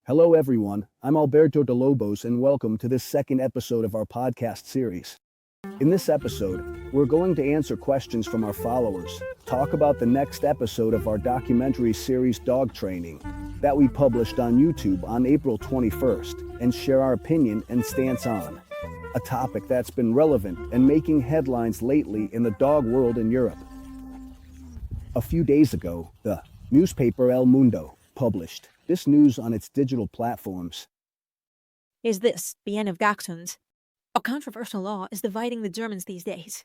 Hello, everyone. I'm Alberto de Lobos, and welcome to this second episode of our podcast series. In this episode, we're going to answer questions from our followers, talk about the next episode of our documentary series Dog Training that we published on YouTube on April 21st, and share our opinion and stance on a topic that's been relevant and making headlines lately in the dog world in Europe. A few days ago, the newspaper El Mundo published this news on its digital platforms. Is this the end of dachshunds? A controversial law is dividing the Germans these days.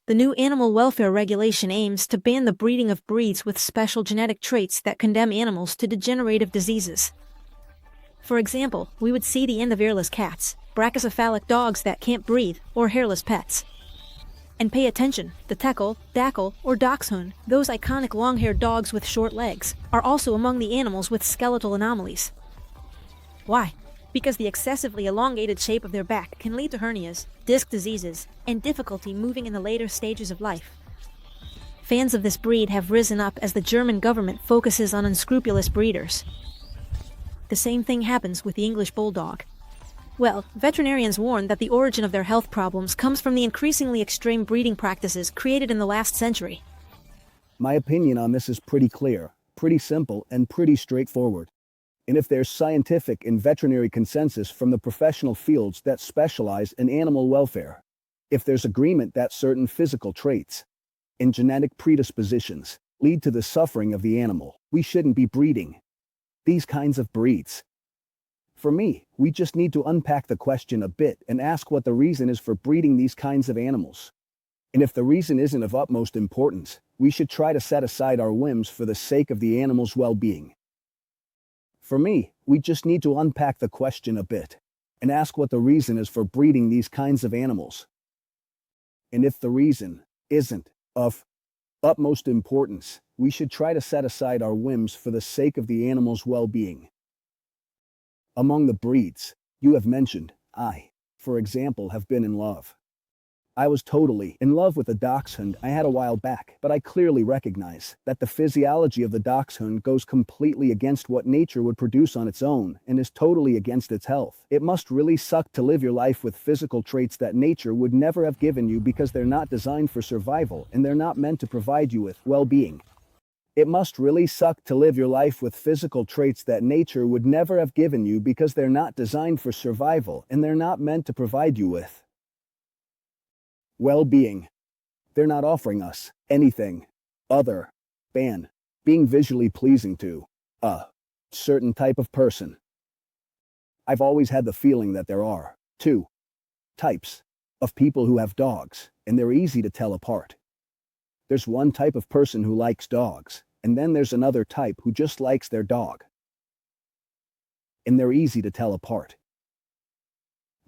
The new animal welfare regulation aims to ban the breeding of breeds with special genetic traits that condemn animals to degenerative diseases. For example, we would see the end of earless cats, brachycephalic dogs that can't breathe, or hairless pets. And pay attention, the Tekel, Dackel, or Dachshund, those iconic long-haired dogs with short legs, are also among the animals with skeletal anomalies. Why? Because the excessively elongated shape of their back can lead to hernias, disc diseases, and difficulty moving in the later stages of life. Fans of this breed have risen up as the German government focuses on unscrupulous breeders. The same thing happens with the English Bulldog. Well, veterinarians warn that the origin of their health problems comes from the increasingly extreme breeding practices created in the last century. My opinion on this is pretty clear, pretty simple, and pretty straightforward. And if there's scientific and veterinary consensus from the professional fields that specialize in animal welfare, if there's agreement that certain physical traits and genetic predispositions lead to the suffering of the animal, we shouldn't be breeding these kinds of breeds. For me, we just need to unpack the question a bit and ask what the reason is for breeding these kinds of animals. And if the reason isn't of utmost importance, we should try to set aside our whims for the sake of the animal's well-being. For me, we just need to unpack the question a bit and ask what the reason is for breeding these kinds of animals. And if the reason isn't of utmost importance, we should try to set aside our whims for the sake of the animal's well-being. Among the breeds you have mentioned, I, for example, have been in love. I was totally in love with the dachshund I had a while back, but I clearly recognize that the physiology of the dachshund goes completely against what nature would produce on its own and is totally against its health. It must really suck to live your life with physical traits that nature would never have given you because they're not designed for survival and they're not meant to provide you with well-being. It must really suck to live your life with physical traits that nature would never have given you because they're not designed for survival and they're not meant to provide you with well-being. They're not offering us anything other than being visually pleasing to a certain type of person. I've always had the feeling that there are two types of people who have dogs, and they're easy to tell apart. There's one type of person who likes dogs, and then there's another type who just likes their dog. And they're easy to tell apart.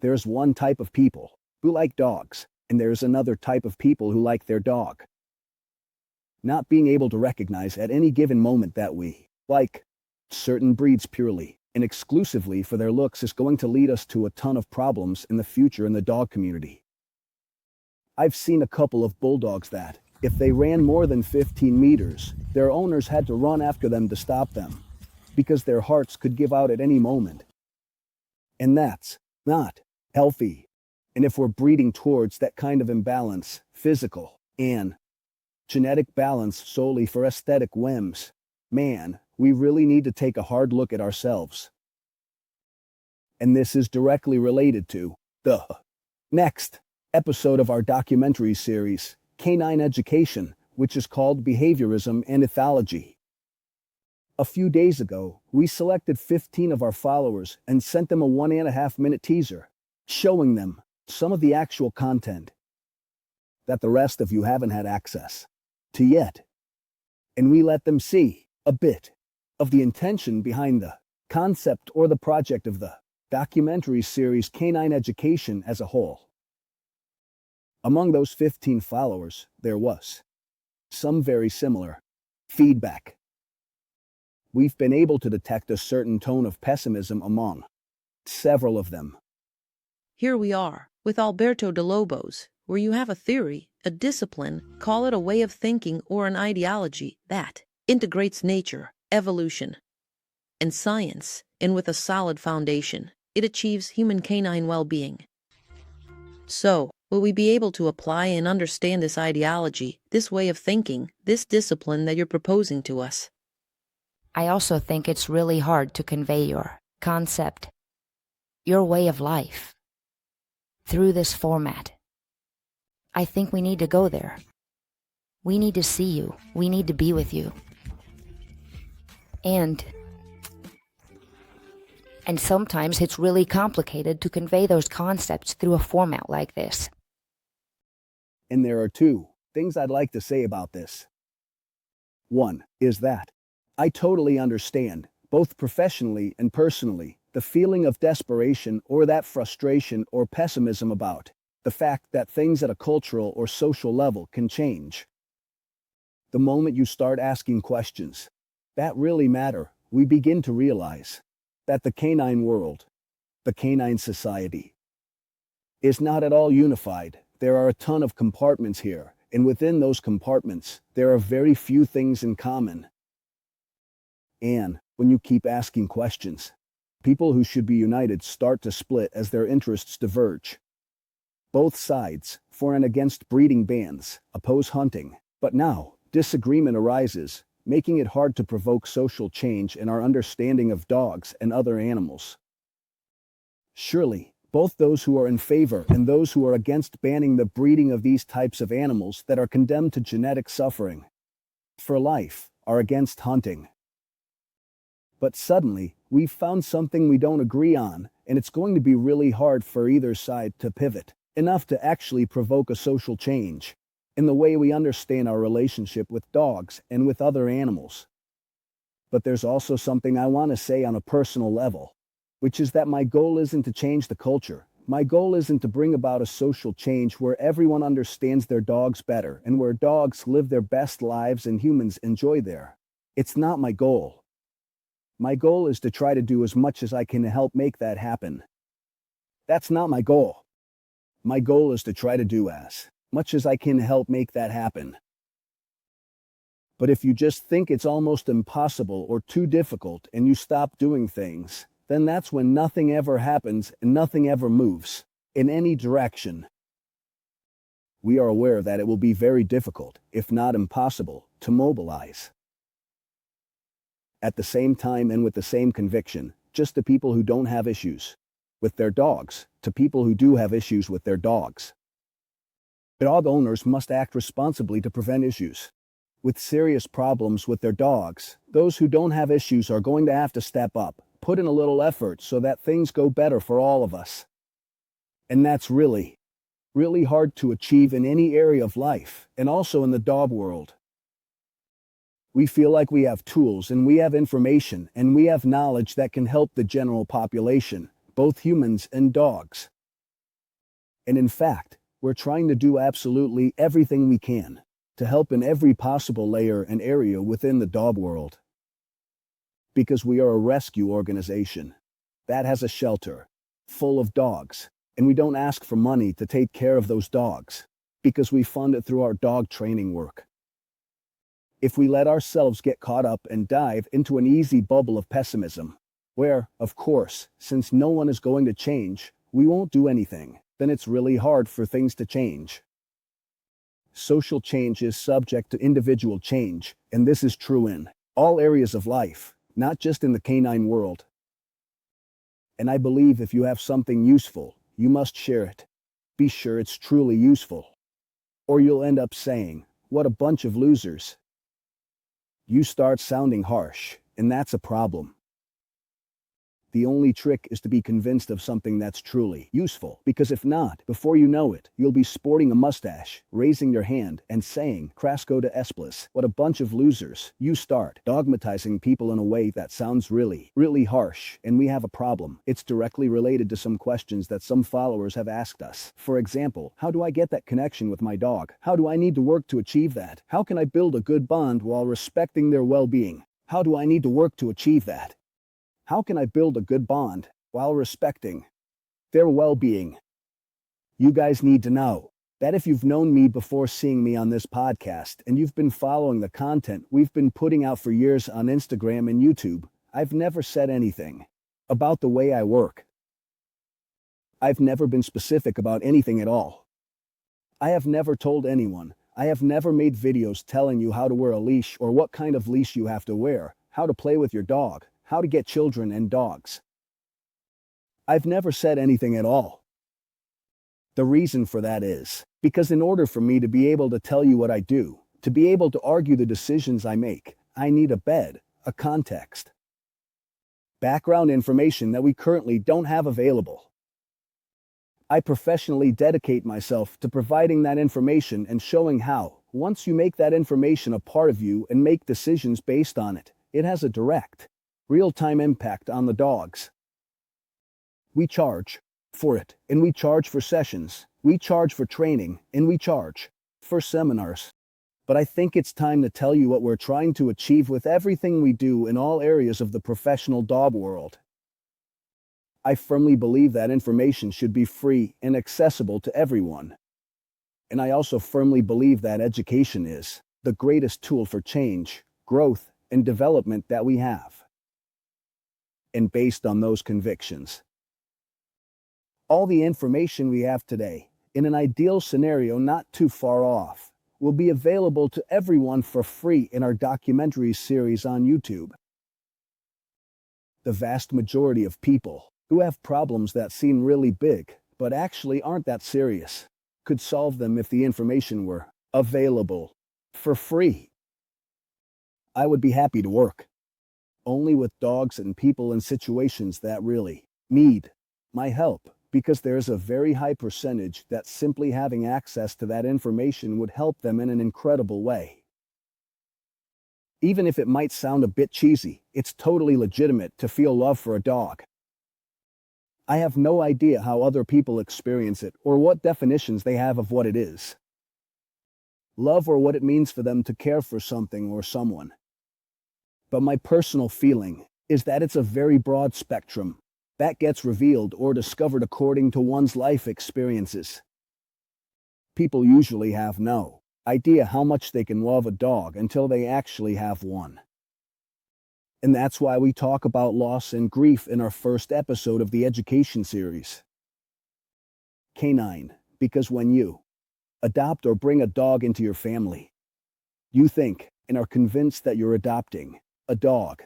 There's one type of people who like dogs, and there's another type of people who like their dog. Not being able to recognize at any given moment that we like certain breeds purely and exclusively for their looks is going to lead us to a ton of problems in the future in the dog community. I've seen a couple of bulldogs that, if they ran more than 15 meters, their owners had to run after them to stop them, because their hearts could give out at any moment. And that's not healthy. And if we're breeding towards that kind of imbalance, physical and genetic balance solely for aesthetic whims, man, we really need to take a hard look at ourselves. And this is directly related to the next episode of our documentary series, Canine Education, which is called Behaviorism and Ethology. A few days ago, we selected 15 of our followers and sent them a 1.5-minute teaser, showing them some of the actual content that the rest of you haven't had access to yet. And we let them see a bit of the intention behind the concept or the project of the documentary series Canine Education as a whole. Among those 15 followers, there was some very similar feedback. We've been able to detect a certain tone of pessimism among several of them. Here we are, with Alberto de Lobos, where you have a theory, a discipline, call it a way of thinking or an ideology that integrates nature, evolution, and science, and with a solid foundation, it achieves human canine well-being. So, will we be able to apply and understand this ideology, this way of thinking, this discipline that you're proposing to us? I also think it's really hard to convey your concept, your way of life, through this format. I think we need to go there. We need to see you. We need to be with you. And sometimes it's really complicated to convey those concepts through a format like this. And there are two things I'd like to say about this. One is that I totally understand, both professionally and personally, the feeling of desperation or that frustration or pessimism about the fact that things at a cultural or social level can change. The moment you start asking questions that really matter, we begin to realize that the canine world, the canine society, is not at all unified. There are a ton of compartments here, and within those compartments, there are very few things in common. And when you keep asking questions, people who should be united start to split as their interests diverge. Both sides, for and against breeding bans, oppose hunting, but now disagreement arises, making it hard to provoke social change in our understanding of dogs and other animals. Surely, both those who are in favor and those who are against banning the breeding of these types of animals that are condemned to genetic suffering for life are against hunting. But suddenly, we've found something we don't agree on, and it's going to be really hard for either side to pivot enough to actually provoke a social change in the way we understand our relationship with dogs and with other animals. But there's also something I want to say on a personal level, which is that my goal isn't to change the culture. My goal isn't to bring about a social change where everyone understands their dogs better and where dogs live their best lives and humans enjoy their. It's not my goal. My goal is to try to do as much as I can to help make that happen. That's not my goal. My goal is to try to do as much as I can to help make that happen. But if you just think it's almost impossible or too difficult and you stop doing things, then that's when nothing ever happens and nothing ever moves in any direction. We are aware that it will be very difficult, if not impossible, to mobilize. At the same time and with the same conviction, just to people who don't have issues with their dogs, to people who do have issues with their dogs. Dog owners must act responsibly to prevent issues with serious problems with their dogs. Those who don't have issues are going to have to step up, put in a little effort so that things go better for all of us. And that's really, really hard to achieve in any area of life, and also in the dog world. We feel like we have tools and we have information and we have knowledge that can help the general population, both humans and dogs. And in fact, we're trying to do absolutely everything we can to help in every possible layer and area within the dog world. Because we are a rescue organization that has a shelter full of dogs, and we don't ask for money to take care of those dogs, because we fund it through our dog training work. If we let ourselves get caught up and dive into an easy bubble of pessimism, where, of course, since no one is going to change, we won't do anything, then it's really hard for things to change. Social change is subject to individual change, and this is true in all areas of life, not just in the canine world. And I believe if you have something useful, you must share it. Be sure it's truly useful. Or you'll end up saying, "What a bunch of losers." You start sounding harsh, and that's a problem. The only trick is to be convinced of something that's truly useful, because if not, before you know it, you'll be sporting a mustache, raising your hand, and saying, "Crasco de Esplis, what a bunch of losers." You start dogmatizing people in a way that sounds really, really harsh, and we have a problem. It's directly related to some questions that some followers have asked us. For example, how do I get that connection with my dog? How do I need to work to achieve that? How can I build a good bond while respecting their well-being? How do I need to work to achieve that? How can I build a good bond while respecting their well-being? You guys need to know that if you've known me before seeing me on this podcast and you've been following the content we've been putting out for years on Instagram and YouTube, I've never said anything about the way I work. I've never been specific about anything at all. I have never told anyone. I have never made videos telling you how to wear a leash or what kind of leash you have to wear, how to play with your dog, how to get children and dogs. I've never said anything at all. The reason for that is because in order for me to be able to tell you what I do, to be able to argue the decisions I make, I need a bed, a context, background information that we currently don't have available. I professionally dedicate myself to providing that information and showing how, once you make that information a part of you and make decisions based on it, it has a direct, real-time impact on the dogs. We charge for it, and we charge for sessions, we charge for training, and we charge for seminars. But I think it's time to tell you what we're trying to achieve with everything we do in all areas of the professional dog world. I firmly believe that information should be free and accessible to everyone. And I also firmly believe that education is the greatest tool for change, growth, and development that we have. And based on those convictions, all the information we have today, in an ideal scenario not too far off, will be available to everyone for free in our documentary series on YouTube. The vast majority of people who have problems that seem really big, but actually aren't that serious, could solve them if the information were available for free. I would be happy to work only with dogs and people in situations that really need my help, because there's a very high percentage that simply having access to that information would help them in an incredible way. Even if it might sound a bit cheesy, it's totally legitimate to feel love for a dog. I have no idea how other people experience it or what definitions they have of what it is. Love or what it means for them to care for something or someone. But my personal feeling is that it's a very broad spectrum that gets revealed or discovered according to one's life experiences. People usually have no idea how much they can love a dog until they actually have one. And that's why we talk about loss and grief in our first episode of the education series. Canine, because when you adopt or bring a dog into your family, you think and are convinced that you're adopting a dog.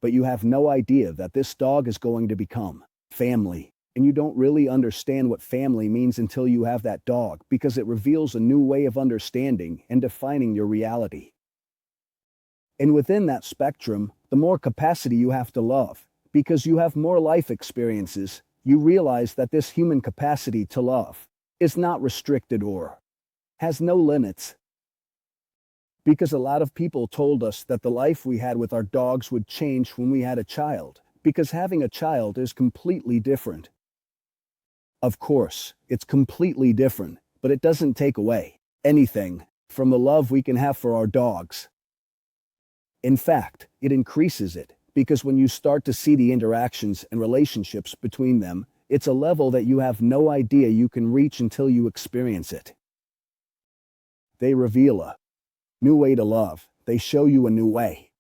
But you have no idea that this dog is going to become family, and you don't really understand what family means until you have that dog, because it reveals a new way of understanding and defining your reality. And within that spectrum, the more capacity you have to love, because you have more life experiences, you realize that this human capacity to love is not restricted or has no limits. Because a lot of people told us that the life we had with our dogs would change when we had a child, because having a child is completely different. Of course, it's completely different, but it doesn't take away anything from the love we can have for our dogs. In fact, it increases it, because when you start to see the interactions and relationships between them, it's a level that you have no idea you can reach until you experience it. They reveal a new way to love. They show you a new way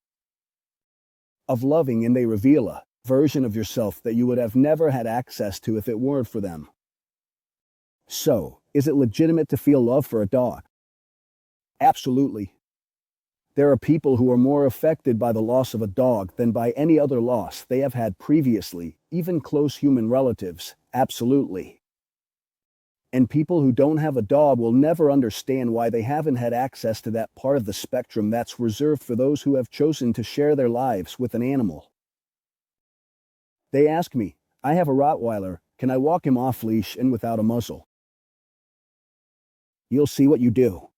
of loving, and they reveal a version of yourself that you would have never had access to if it weren't for them. So, is it legitimate to feel love for a dog? Absolutely. There are people who are more affected by the loss of a dog than by any other loss they have had previously, even close human relatives, absolutely. And people who don't have a dog will never understand why they haven't had access to that part of the spectrum that's reserved for those who have chosen to share their lives with an animal. They ask me, I have a Rottweiler, can I walk him off leash and without a muzzle? You'll see what you do.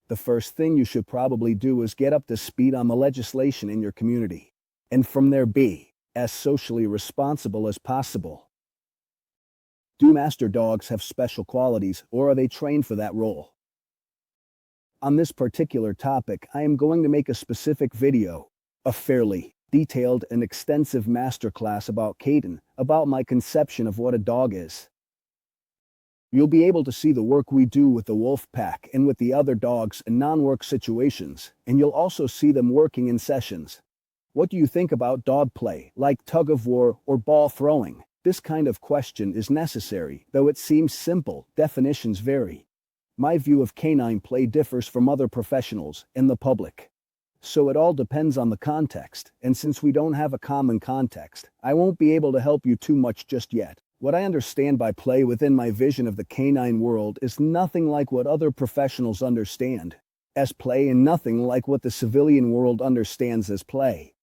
The first thing you should probably do is get up to speed on the legislation in your community, and from there be as socially responsible as possible. Do master dogs have special qualities, or are they trained for that role? On this particular topic, I am going to make a specific video, a fairly detailed and extensive masterclass about Caden, about my conception of what a dog is. You'll be able to see the work we do with the wolf pack and with the other dogs in non-work situations, and you'll also see them working in sessions. What do you think about dog play, like tug of war or ball throwing? This kind of question is necessary, though it seems simple. Definitions vary. My view of canine play differs from other professionals and the public. So it all depends on the context, and since we don't have a common context, I won't be able to help you too much just yet. What I understand by play within my vision of the canine world is nothing like what other professionals understand as play and nothing like what the civilian world understands as play.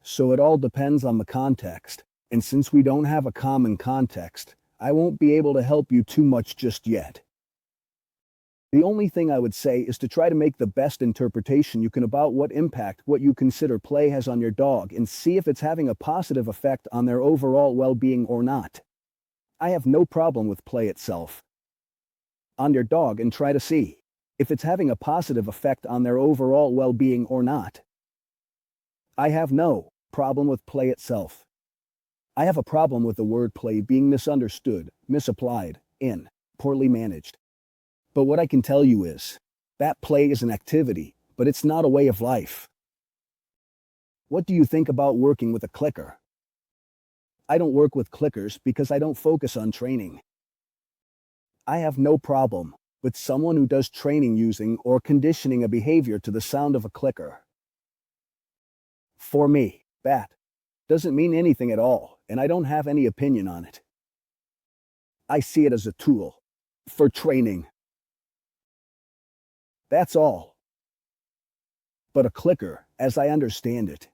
So it all depends on the context, and since we don't have a common context, I won't be able to help you too much just yet. The only thing I would say is to try to make the best interpretation you can about what impact what you consider play has on your dog and see if it's having a positive effect on their overall well-being or not. I have no problem with play itself on your dog and try to see if it's having a positive effect on their overall well-being or not. I have no problem with play itself. I have a problem with the word play being misunderstood, misapplied, and poorly managed. But what I can tell you is that play is an activity, but it's not a way of life. What do you think about working with a clicker? I don't work with clickers because I don't focus on training. I have no problem with someone who does training using or conditioning a behavior to the sound of a clicker. For me, that doesn't mean anything at all, and I don't have any opinion on it. I see it as a tool for training. That's all. But a clicker, as I understand it,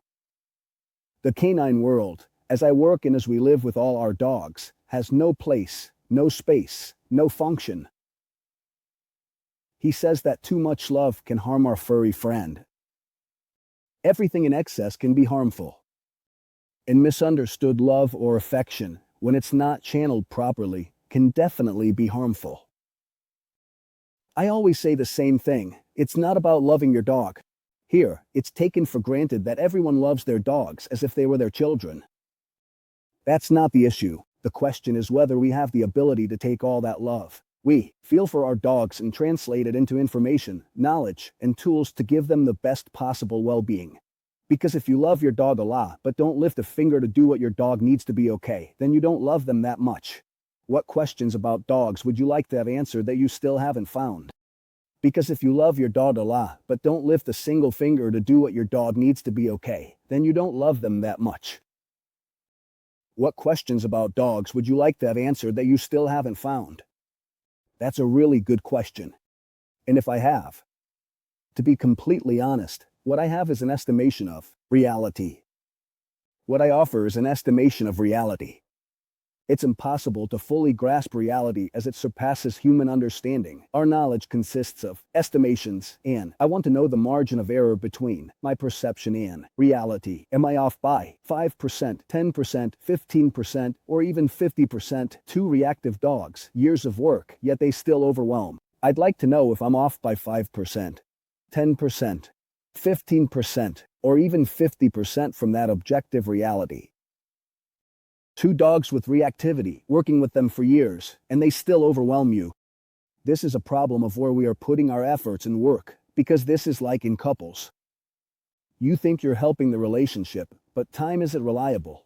the canine world, as I work and as we live with all our dogs, has no place, no space, no function. He says that too much love can harm our furry friend. Everything in excess can be harmful. And misunderstood love or affection, when it's not channeled properly, can definitely be harmful. I always say the same thing. It's not about loving your dog. Here, it's taken for granted that everyone loves their dogs as if they were their children. That's not the issue. The question is whether we have the ability to take all that love we feel for our dogs and translate it into information, knowledge, and tools to give them the best possible well-being. Because if you love your dog a lot but don't lift a finger to do what your dog needs to be okay, then you don't love them that much. What questions about dogs would you like to have answered that you still haven't found? Because if you love your dog a lot but don't lift a single finger to do what your dog needs to be okay, then you don't love them that much. What questions about dogs would you like to have answered that you still haven't found? That's a really good question. And if I have, to be completely honest, what I have is an estimation of reality. What I offer is an estimation of reality. It's impossible to fully grasp reality as it surpasses human understanding. Our knowledge consists of estimations, and I want to know the margin of error between my perception and reality. Am I off by 5%, 10%, 15%, or even 50%? Two reactive dogs, years of work, yet they still overwhelm. I'd like to know if I'm off by 5%, 10%, 15%, or even 50% from that objective reality. Two dogs with reactivity, working with them for years, and they still overwhelm you. This is a problem of where we are putting our efforts and work, because this is like in couples. You think you're helping the relationship, but time isn't reliable.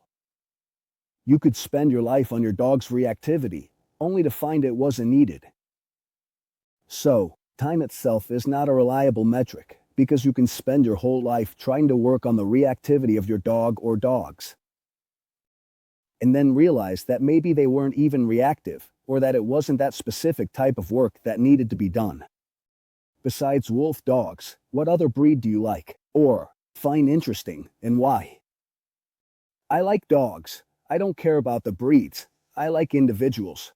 You could spend your life on your dog's reactivity, only to find it wasn't needed. So, time itself is not a reliable metric, because you can spend your whole life trying to work on the reactivity of your dog or dogs, and then realize that maybe they weren't even reactive, or that it wasn't that specific type of work that needed to be done. Besides wolf dogs, what other breed do you like, or find interesting, and why? I like dogs. I don't care about the breeds. I like individuals.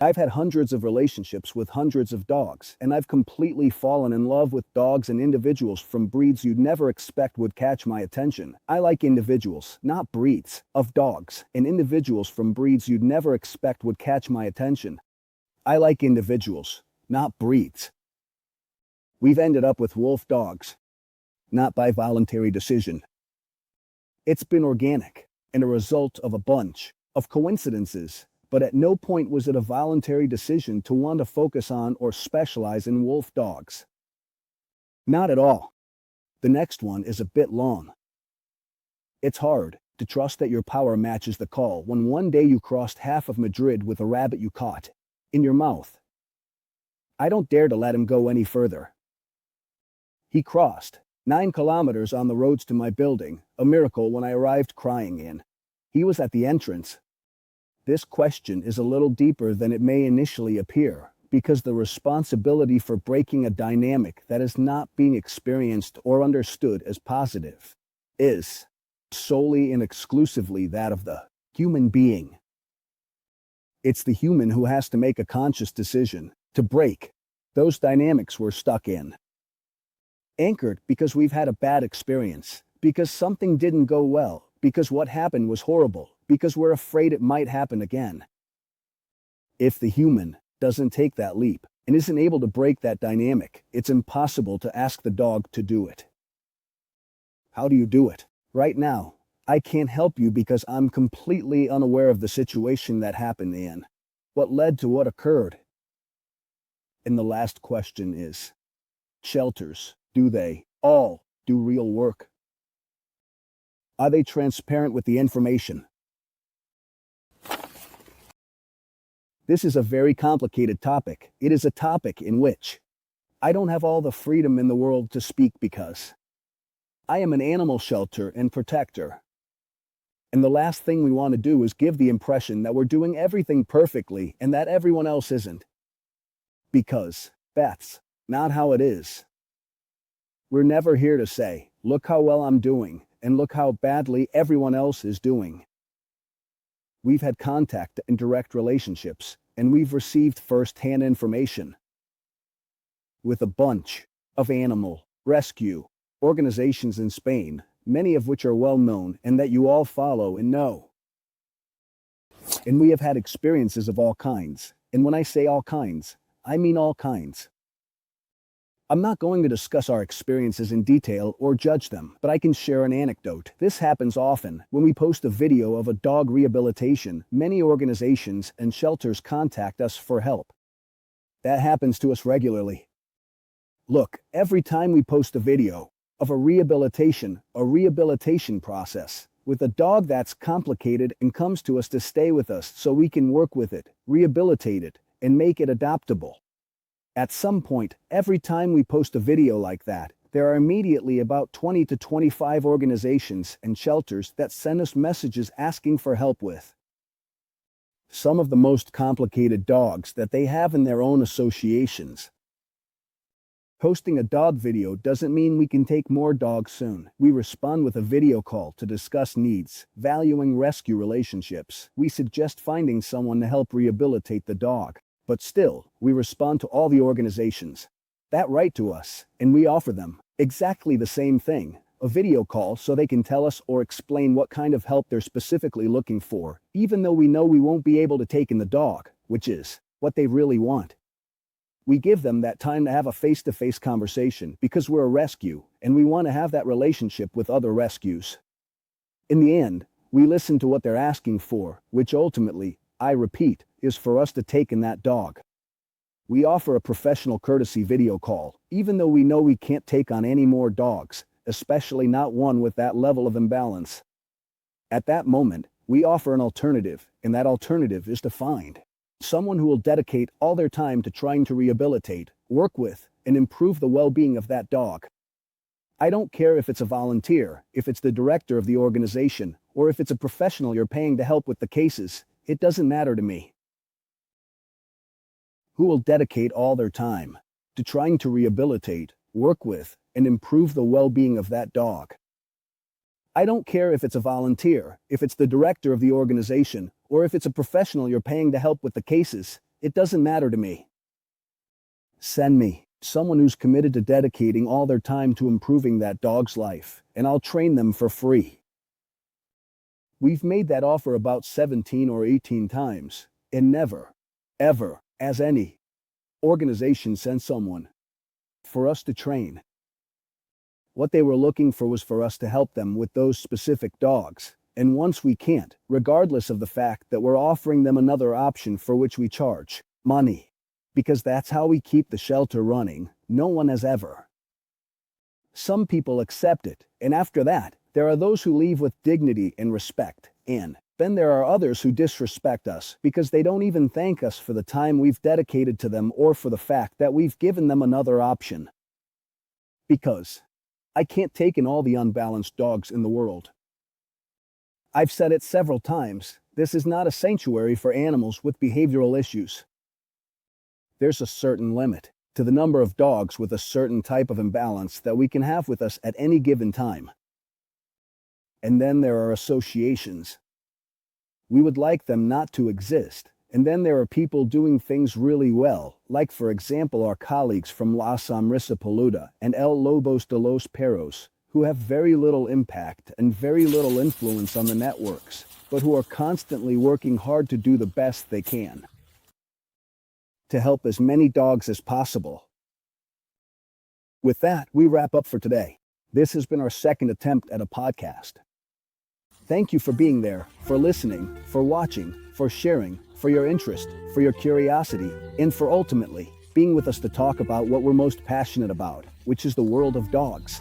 I've had hundreds of relationships with hundreds of dogs, and I've completely fallen in love with dogs and individuals from breeds you'd never expect would catch my attention. I like individuals, not breeds, of dogs, and individuals from breeds you'd never expect would catch my attention. I like individuals, not breeds. We've ended up with wolf dogs, not by voluntary decision. It's been organic, and a result of a bunch of coincidences, but at no point was it a voluntary decision to want to focus on or specialize in wolf dogs. Not at all. The next one is a bit long. It's hard to trust that your power matches the call when one day you crossed half of Madrid with a rabbit you caught in your mouth. I don't dare to let him go any further. He crossed 9 kilometers on the roads to my building, a miracle when I arrived crying in. He was at the entrance. This question is a little deeper than it may initially appear, because the responsibility for breaking a dynamic that is not being experienced or understood as positive is solely and exclusively that of the human being. It's the human who has to make a conscious decision to break those dynamics we're stuck in. Anchored because we've had a bad experience, because something didn't go well, because what happened was horrible, because we're afraid it might happen again. If the human doesn't take that leap and isn't able to break that dynamic, it's impossible to ask the dog to do it. How do you do it? Right now, I can't help you because I'm completely unaware of the situation that happened, Ian. What led to what occurred? And the last question is, shelters, do they all do real work? Are they transparent with the information? This is a very complicated topic. It is a topic in which I don't have all the freedom in the world to speak because I am an animal shelter and protector. And the last thing we want to do is give the impression that we're doing everything perfectly and that everyone else isn't. Because that's not how it is. We're never here to say, look how well I'm doing, and look how badly everyone else is doing. We've had contact and direct relationships, and we've received first-hand information. With a bunch of animal rescue organizations in Spain, many of which are well known and that you all follow and know. And we have had experiences of all kinds, and when I say all kinds, I mean all kinds. I'm not going to discuss our experiences in detail or judge them, but I can share an anecdote. This happens often. When we post a video of a dog rehabilitation, many organizations and shelters contact us for help. That happens to us regularly. Look, every time we post a video of a rehabilitation process with a dog that's complicated and comes to us to stay with us so we can work with it, rehabilitate it, and make it adoptable. At some point, every time we post a video like that, there are immediately about 20 to 25 organizations and shelters that send us messages asking for help with some of the most complicated dogs that they have in their own associations. Posting a dog video doesn't mean we can take more dogs soon. We respond with a video call to discuss needs, valuing rescue relationships. We suggest finding someone to help rehabilitate the dog. But still, we respond to all the organizations that write to us, and we offer them exactly the same thing, a video call so they can tell us or explain what kind of help they're specifically looking for, even though we know we won't be able to take in the dog, which is what they really want. We give them that time to have a face-to-face conversation because we're a rescue, and we want to have that relationship with other rescues. In the end, we listen to what they're asking for, which ultimately, I repeat, is for us to take in that dog. We offer a professional courtesy video call, even though we know we can't take on any more dogs, especially not one with that level of imbalance. At that moment, we offer an alternative, and that alternative is to find someone who will dedicate all their time to trying to rehabilitate, work with, and improve the well-being of that dog. I don't care if it's a volunteer, if it's the director of the organization, or if it's a professional you're paying to help with the cases. It doesn't matter to me. Who will dedicate all their time to trying to rehabilitate, work with, and improve the well-being of that dog. I don't care if it's a volunteer, if it's the director of the organization, or if it's a professional you're paying to help with the cases. It doesn't matter to me. Send me someone who's committed to dedicating all their time to improving that dog's life, and I'll train them for free. We've made that offer about 17 or 18 times, and never, ever, as any organization sent someone for us to train. What they were looking for was for us to help them with those specific dogs, And once we can't, regardless of the fact that we're offering them another option for which we charge money, because that's how we keep the shelter running, no one has ever. Some people accept it, and after that, there are those who leave with dignity and respect, and then there are others who disrespect us because they don't even thank us for the time we've dedicated to them or for the fact that we've given them another option. Because I can't take in all the unbalanced dogs in the world. I've said it several times, this is not a sanctuary for animals with behavioral issues. There's a certain limit to the number of dogs with a certain type of imbalance that we can have with us at any given time. And then there are associations. We would like them not to exist, and then there are people doing things really well, like for example our colleagues from La Sombrisa Peluda and El Lobos de los Perros, who have very little impact and very little influence on the networks, but who are constantly working hard to do the best they can to help as many dogs as possible. With that, we wrap up for today. This has been our second attempt at a podcast. Thank you for being there, for listening, for watching, for sharing, for your interest, for your curiosity, and for ultimately being with us to talk about what we're most passionate about, which is the world of dogs.